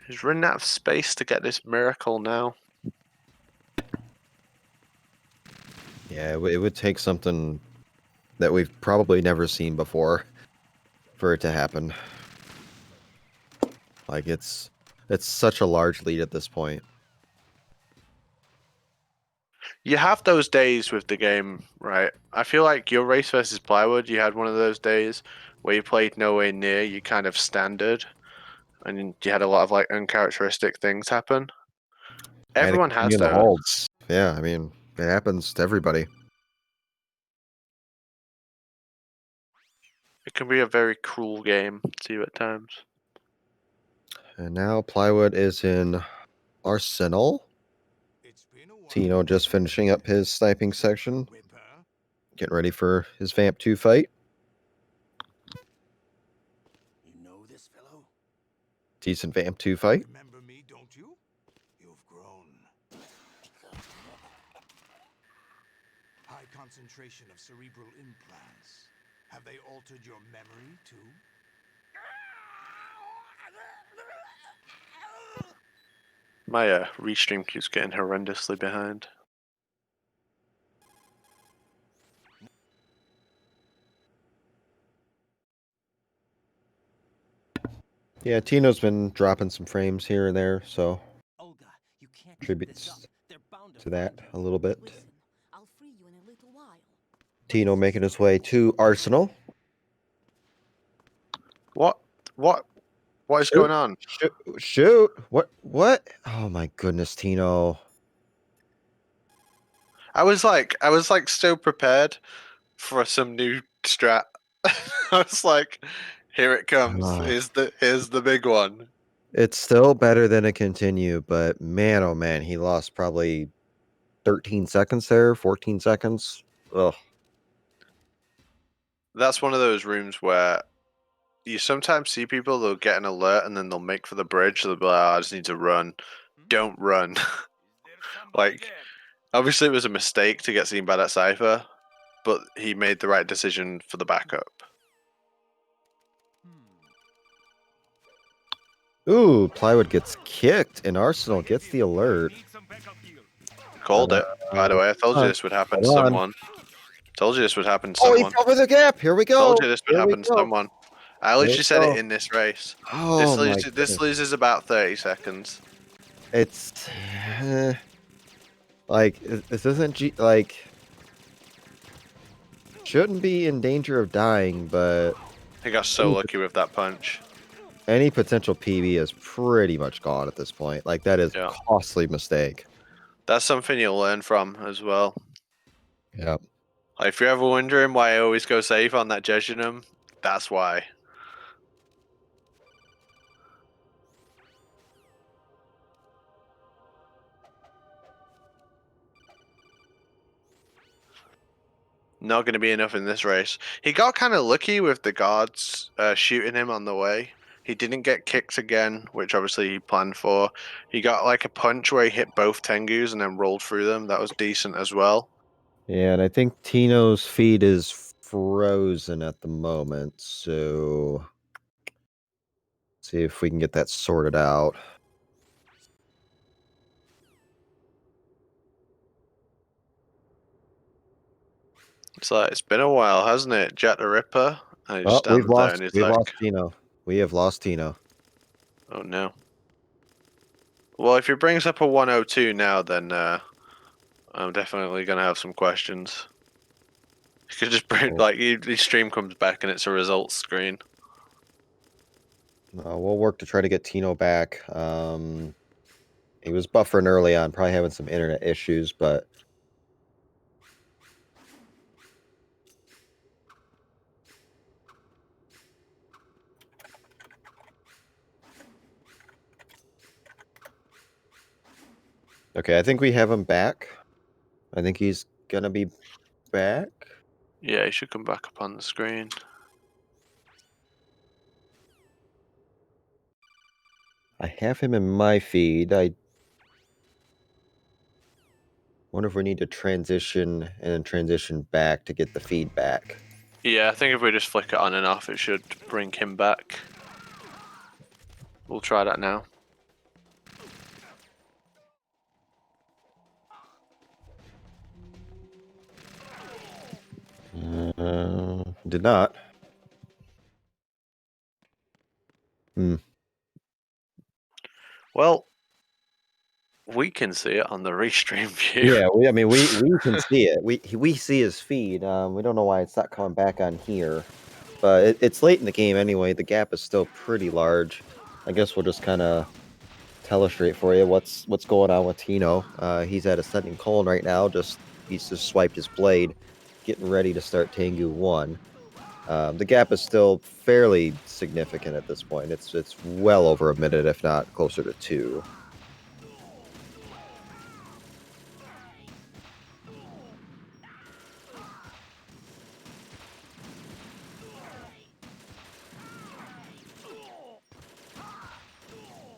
He's running out of space to get this miracle now. yeah, it would take something that we've probably never seen before for it to happen. Like it's such a large lead at this point. You have those days with the game, right? I feel like your race versus Plywood, you had one of those days where you played nowhere near your kind of standard, and you had a lot of like uncharacteristic things happen. And to Everyone continue has in the those. holds. Yeah, I mean, it happens to everybody. It can be a very cruel game to you at times. And now Plywood is in Arsenal. Tino just finishing up his sniping section. Getting ready for his Vamp 2 fight. You know this fellow? Decent Vamp 2 fight. Remember me, don't you? You've grown. High concentration of cerebral implants. Have they altered your memory too? My restream keeps getting horrendously behind. Yeah, Tino's been dropping some frames here and there, so Olga, you can't contributes to that a little bit. Listen, I'll free you in a little while. Tino making his way to Arsenal. What is Shoot. going on? Shoot! What? Oh my goodness, Tino. I was like so prepared for some new strat. I was like, here it comes. Ah. Here's the big one. It's still better than a continue, but man, oh man, he lost probably 13 seconds there, 14 seconds. Ugh. That's one of those rooms where you sometimes see people, they'll get an alert and then they'll make for the bridge. They'll be like, oh, I just need to run. Don't run. Like, obviously it was a mistake to get seen by that Cypher, but he made the right decision for the backup. Ooh, Plywood gets kicked and Arsenal gets the alert. Called it, by the way. I told you this would happen to hold on. someone. Told you this would happen to Oh, he someone. fell over the gap. Here we go. Told you this would Here we happen to go. someone. I Here we literally said it go. in this race. Oh my This goodness. loses about 30 seconds. It's like this isn't like Shouldn't be in danger of dying, but He got so lucky with that punch. any potential PB is pretty much gone at this point. Like, that is a Yeah. costly mistake. That's something you'll learn from as well. Yep. Like, if you're ever wondering why I always go safe on that Jejunum, that's why. Not going to be enough in this race. He got kind of lucky with the guards shooting him on the way. He didn't get kicked again, which obviously he planned for. He got like a punch where he hit both Tengus and then rolled through them. That was decent as well. Yeah, and I think Tino's feed is frozen at the moment, so see if we can get that sorted out. It's been a while, hasn't it? Jack the Ripper. And he Oh, just stands there and he's we've like, lost Tino. We have lost Tino. oh no. Well, if he brings up a 102 now, then I'm definitely going to have some questions. You could just bring, Oh. like, the stream comes back and it's a results screen. We'll work to try to get Tino back. He was buffering early on, probably having some internet issues, but okay, I think we have him back. I think he's gonna be back. Yeah, he should come back up on the screen. I have him in my feed. I wonder if we need to transition and then transition back to get the feedback. Yeah, I think if we just flick it on and off, it should bring him back. We'll try that now. Did not. Well, we can see it on the restream view. Yeah, I mean, we can see it. We see his feed. We don't know why it's not coming back on here, but it's late in the game anyway. The gap is still pretty large. I guess we'll just kind of telestrate for you what's going on with Tino. He's at Ascending Colon right now. He's just swiped his blade, getting ready to start Tengu 1. The gap is still fairly significant at this point. It's well over a minute, if not closer to 2.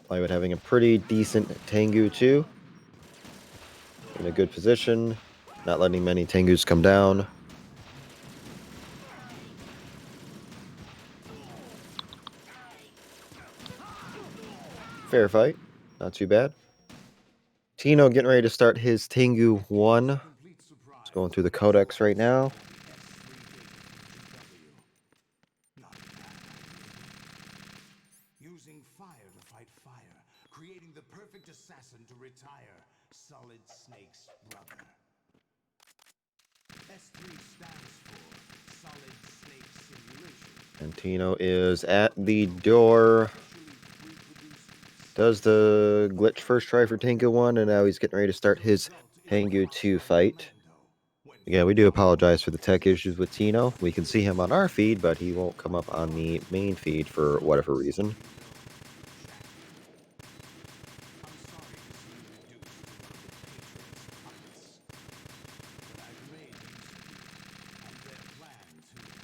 Plywood having a pretty decent Tengu too. In a good position, not letting many Tengus come down. Fair fight, not too bad. Tino getting ready to start his Tengu 1. He's going through the codex right now. Using fire to fight fire, creating the perfect assassin to retire Solid Snake's brother. S3 stands for Solid Snake Simulation. And Tino is at the door. Does the glitch first try for Tengu 1, and now he's getting ready to start his Tengu 2 fight. Again, we do apologize for the tech issues with Tino. We can see him on our feed, but he won't come up on the main feed for whatever reason.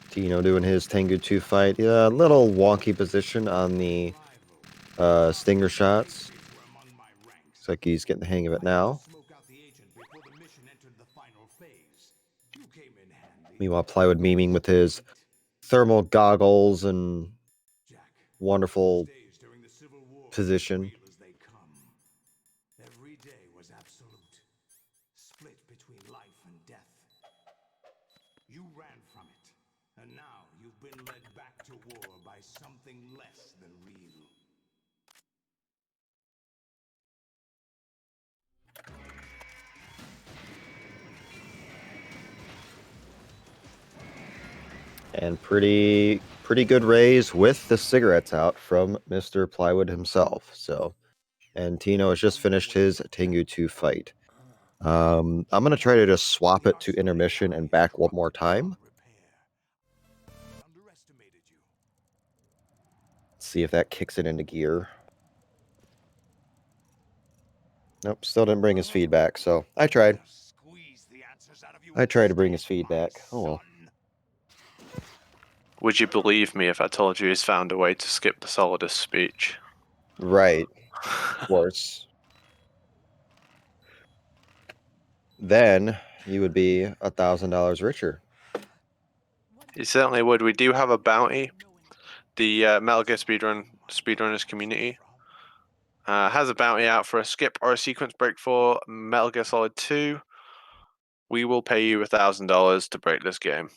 Tino doing his Tengu 2 fight. A little wonky position on the stinger shots. Looks like he's getting the hang of it now. Meanwhile, Plywood memeing with his thermal goggles and wonderful position. Every day was absolute, split between life and death. You ran from it, and now you've been led back to war by something less than real. And pretty good raise with the cigarettes out from Mr. Plywood himself. So, and Tino has just finished his Tengu 2 fight. I'm gonna try to just swap it to intermission and back one more time. See if that kicks it into gear. Nope, still didn't bring his feedback, so I tried. I tried to bring his feedback. Oh well. Would you believe me if I told you he's found a way to skip the Solidus speech? Right. Of course. Then you would be $1,000 richer. You certainly would. We do have a bounty. The Metal Gear Speedrunners community has a bounty out for a skip or a sequence break for Metal Gear Solid 2. We will pay you $1,000 to break this game.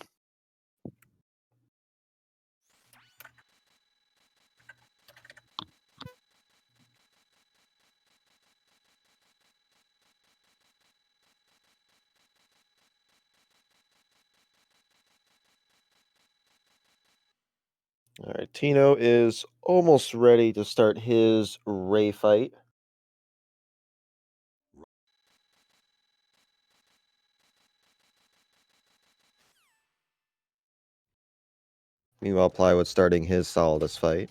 All right, Tino is almost ready to start his Ray fight. Meanwhile, Plywood starting his Solidus fight.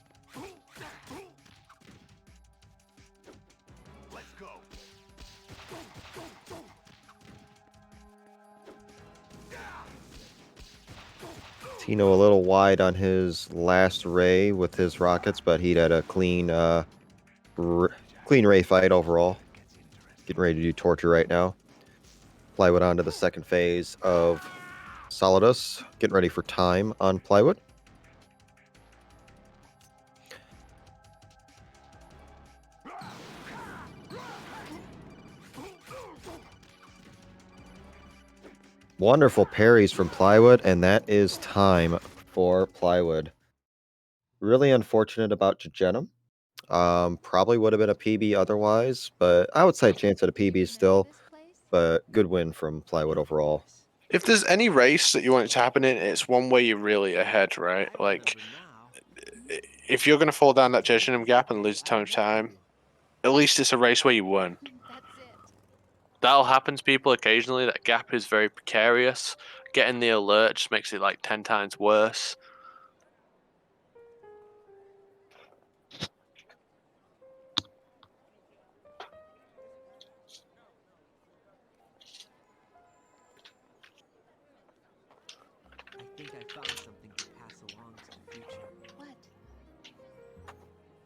Tino a little wide on his last Ray with his rockets, but he had a clean Ray fight overall. Getting ready to do torture right now. Plywood on to the second phase of Solidus. Getting ready for time on Plywood. Wonderful parries from Plywood, and that is time for Plywood. Really unfortunate about Jejunum. Probably would have been a PB otherwise, but I would say chance at a PB still. But good win from Plywood overall. If there's any race that you want it to happen in, it's one where you're really ahead, right? Like, if you're going to fall down that Jejunum gap and lose a ton of time, at least it's a race where you won. That's it. That'll happen to people occasionally. That gap is very precarious. Getting the alert just makes it like 10 times worse. I think I found something to pass along to the future. What?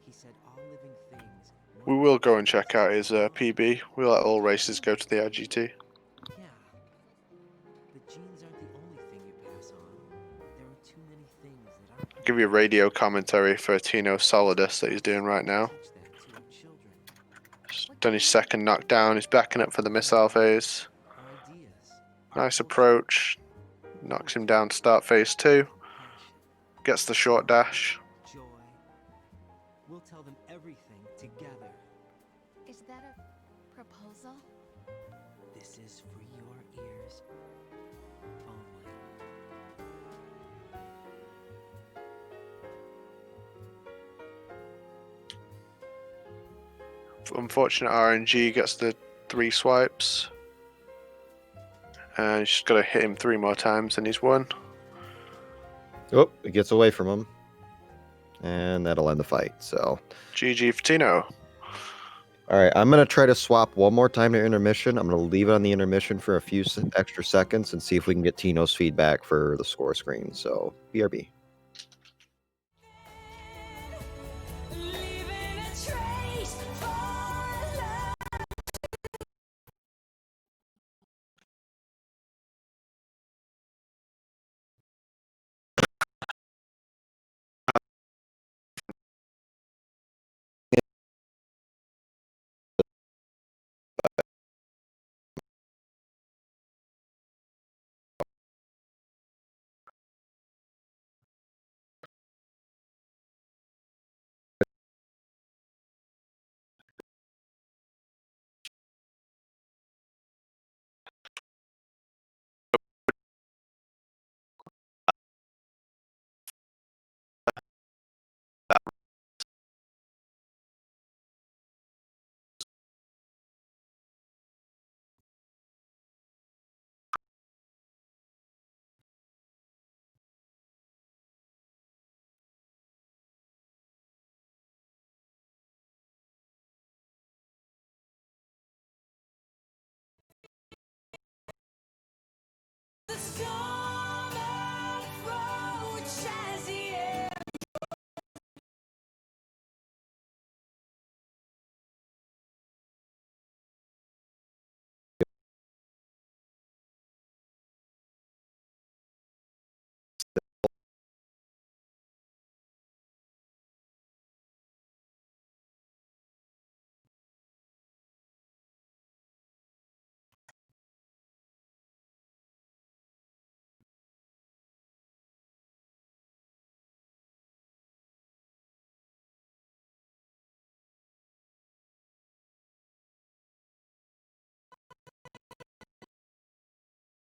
He said all living things. We will go and check out his PB. We'll let all races go to the IGT. Yeah. The genes aren't the only thing you pass on. There are too many things that aren't. I'll give you a radio commentary for Tino Solidus that he's doing right now. Teach that to our children. He's done his second knockdown. He's backing up for the missile phase. Our ideas. Nice approach. Knocks him down to start phase 2. Passion. Gets the short dash. Joy. We'll tell them everything together. Is that a proposal? This is for your ears only. Unfortunate RNG gets the 3 swipes. And he's just got to hit him 3 more times and he's won. Oh, it gets away from him. And that'll end the fight. So, GG for Tino. all right, I'm going to try to swap one more time to intermission. I'm going to leave it on the intermission for a few extra seconds and see if we can get Tino's feedback for the score screen. So, BRB.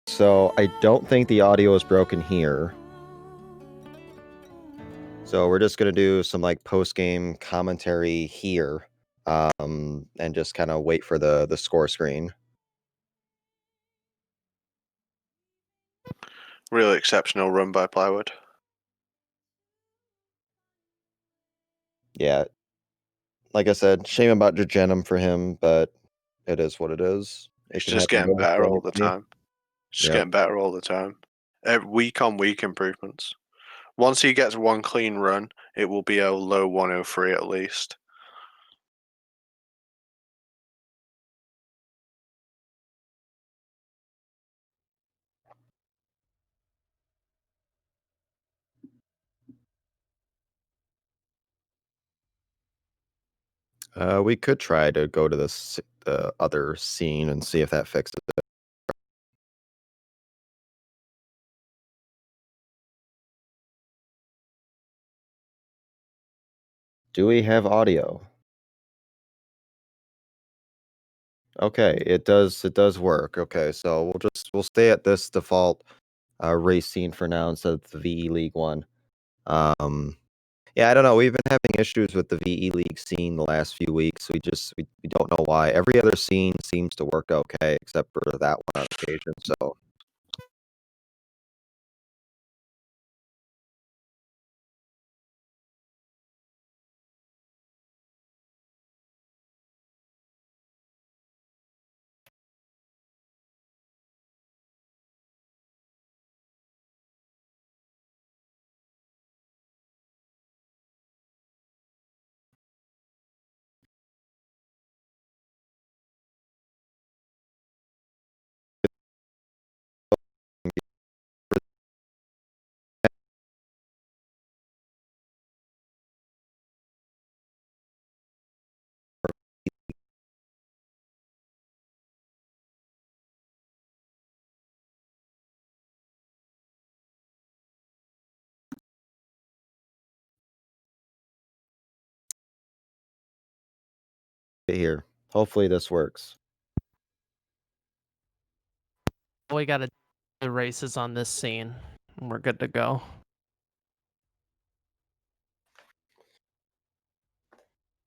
So I don't think the audio is broken here. So we're just gonna do some like post-game commentary here, and just kind of wait for the score screen. Really exceptional run by Plywood. Yeah, like I said, shame about Jejunum for him, but it is what it is. It He's can just happen getting to better all the anybody. time. Just Yep. getting better all the time. Week on week improvements. Once he gets one clean run, it will be a low 103 at least. We could try to go to the other scene and see if that fixes it. Do we have audio? Okay, it does work. Okay, so we'll stay at this default race scene for now instead of the VE League one. Yeah, I don't know. We've been having issues with the VE League scene the last few weeks. We don't know why. Every other scene seems to work okay, except for that one on occasion. So here, hopefully this works. We got the races on this scene, and we're good to go.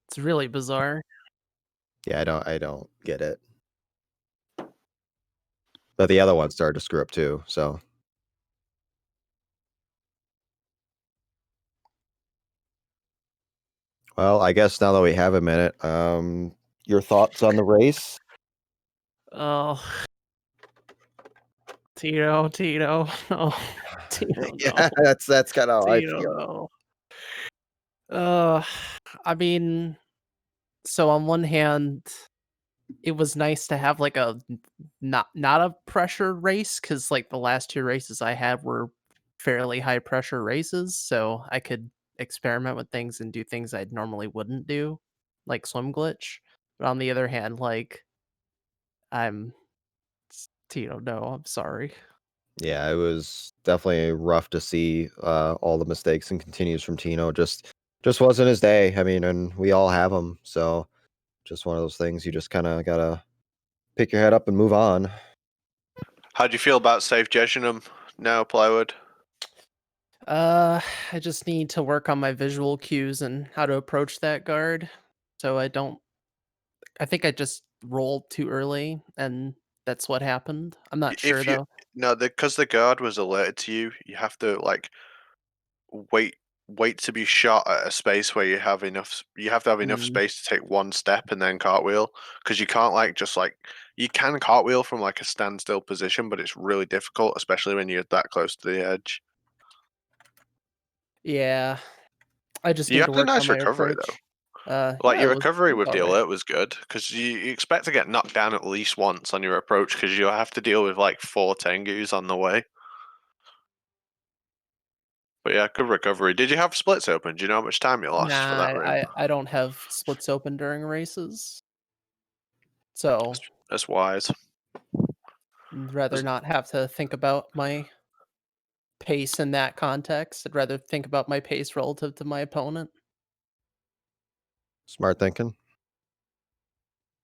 It's really bizarre. Yeah, I don't get it. But the other one started to screw up too. So well, I guess now that we have a minute, your thoughts on the race? Oh, Tito, no, Tito, Yeah, no, that's kind of how I Tito, feel. no. I mean, so on one hand, it was nice to have like a not a pressure race because like the last two races I had were fairly high pressure races, so I could experiment with things and do things I normally wouldn't do, like swim glitch. But on the other hand, like I'm Tito, no, I'm sorry. Yeah, it was definitely rough to see all the mistakes and continues from Tino. Just wasn't his day. I mean, and we all have them. So just one of those things you just kind of gotta pick your head up and move on. How do you feel about Safe Jejunum now, Plywood? I just need to work on my visual cues and how to approach that guard, so I don't. I think I just rolled too early, and that's what happened. I'm not sure If you though. no, because the guard was alerted to you, you have to like wait wait to be shot at a space where you have to have enough Mm, space to take one step and then cartwheel, because you can't like just like you can cartwheel from like a standstill position, but it's really difficult, especially when you're that close to the edge. yeah, I just You need to had a work on nice my recovery though. approach. Like Yeah, your it was recovery with all the right. alert was good, because you expect to get knocked down at least once on your approach, because you'll have to deal with like 4 Tengus on the way. But yeah, good recovery. Did you have splits open? Do you know how much time you lost for Nah, that room? I don't have splits open during races, so That's wise. I'd rather 'Cause not have to think about my pace in that context. I'd rather think about my pace relative to my opponent. Smart thinking.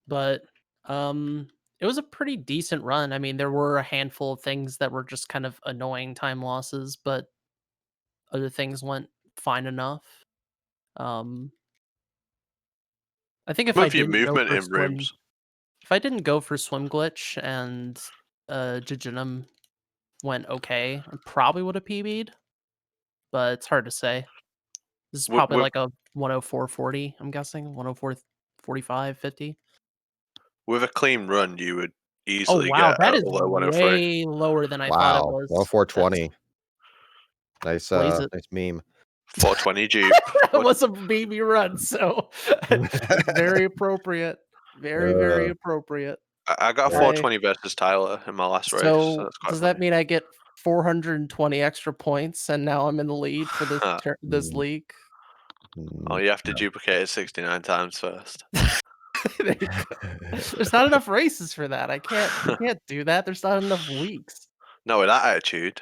But it was a pretty decent run. I mean, there were a handful of things that were just kind of annoying time losses, but other things went fine enough. Um I think some of your movement in rooms. if I didn't go for swim glitch and Jejunum went okay, I probably would have PB'd, but it's hard to say. This is probably With like a 104.40, I'm guessing. 104.45, 50. with a clean run, you would Oh easily wow, get that a is low 103. way lower than I thought it Wow, was. That's 10420. Nice, plays it. nice meme. 420 Jeep. It was a baby run, so it's very appropriate. Very, very Uh, appropriate. I got a right. 420 versus Tyler in my last race, so So that's quite does that funny. mean I get 420 extra points and now I'm in the lead for this Mm, league? Oh, mm, you have to no. duplicate it 69 times first. There you go. There's not enough races for that. I can't do that. There's not enough weeks. No, with that attitude.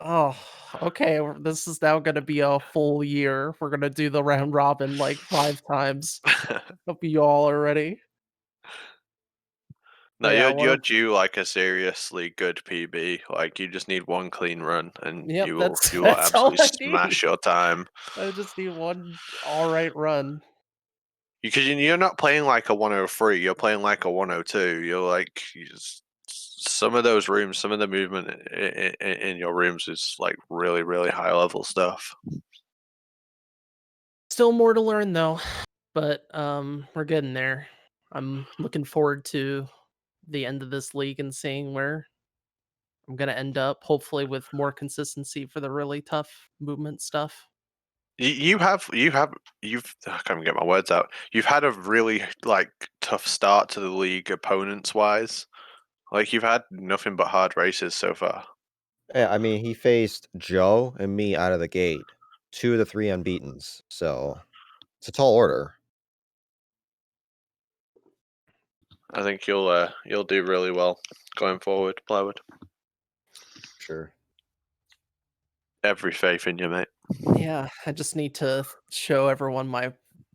Oh, okay. This is now gonna be a full year. We're gonna do the round robin like 5 times. Hope you all are ready. No, But yeah, you're due like a seriously good PB. Like you just need one clean run, and yep, that's you will that's all absolutely I need. smash your time. I just need one alright run. Because you're not playing like a 103, you're playing like a 102. You're like some of those rooms, some of the movement in your rooms is like really, really high level stuff. Still more to learn though, but we're getting there. I'm looking forward to the end of this league and seeing where I'm gonna end up, hopefully with more consistency for the really tough movement stuff. You've I can't even get my words out. You've had a really like tough start to the league opponents wise. Like you've had nothing but hard races so far. Yeah, I mean, he faced Joe and me out of the gate. 2 of the 3 unbeatens, so it's a tall order. I think you'll do really well going forward, Plywood. Sure. Every faith in you, mate. Yeah, I just need to show everyone my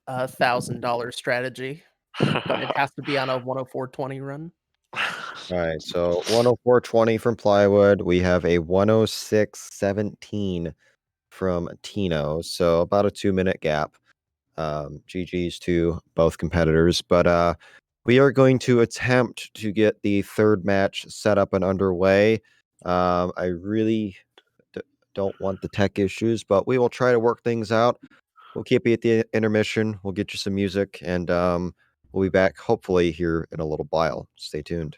$1,000 strategy, but it has to be on a 104.20 run. Alright, so 104.20 from Plywood. We have a 106.17 from Tino, so about a 2-minute gap. GG's to both competitors, but we are going to attempt to get the third match set up and underway. I really d- don't want the tech issues, but we will try to work things out. We'll keep you at the intermission. We'll get you some music, and we'll be back hopefully here in a little while. Stay tuned.